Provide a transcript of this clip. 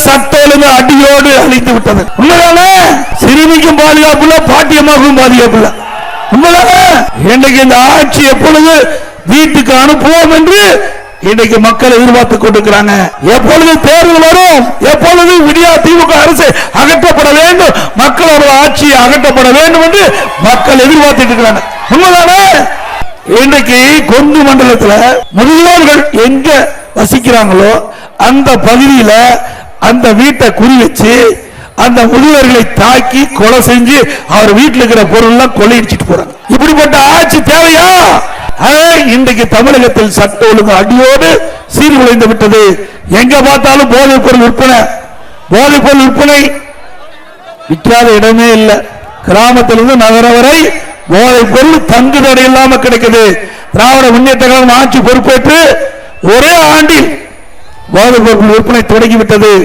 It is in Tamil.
சட்ட ஒழுங்கு அடியோடு அழிந்து விட்டது. உண்மைதானே? சிறுமிக்கும் பாதுகாப்பு இல்ல, பாட்டியம்மாவுக்கும் பாதுகாப்பு இல்ல. உண்மைதானே? இன்றைக்கு இந்த ஆட்சி எப்பொழுது வீட்டுக்கு அனுப்புவோம் என்று இன்றைக்கு மக்கள் எதிர்பார்த்துக் கொண்டிருக்கிறாங்க. எப்பொழுது தேர்தல் வரும், எப்பொழுது விடியா திமுக அரசு அகற்றப்பட வேண்டும், மக்களோட ஆட்சி அகற்றப்பட வேண்டும் என்று மக்கள் எதிர்பார்த்துட்டு இருக்கிறாங்க. உண்மைதானே? இன்றைக்கு கொங்கு மண்டலத்தில் முதியோர்கள் எங்க வசிக்கிறாங்களோ அந்த பகுதியில அந்த வீட்டை குறி வச்சு அந்த முதியோர்களை தாக்கி கொலை செஞ்சு அவர் வீட்டில் இருக்கிற பொருள் கொள்ளையடிச்சிட்டு போறாங்க. இப்படிப்பட்ட ஆட்சி தேவையா? இன்றைக்கு தமிழகத்தில் சட்ட ஒழுங்கு அடியோடு சீர்குலைந்து விட்டது. எங்க பார்த்தாலும் போதைப் பொருள் விற்பனை, போதைப் பொருள் விற்பனை விற்காத இடமே இல்லை. கிராமத்திலிருந்து நகரம் வரை போதைப் பொருள் தங்கு தடை இல்லாம கிடைக்குது. திராவிட முன்னேற்ற கழகம் ஆட்சி பொறுப்பேற்று ஒரே ஆண்டில் போதைப் பொருள் விற்பனை தொடங்கிவிட்டது.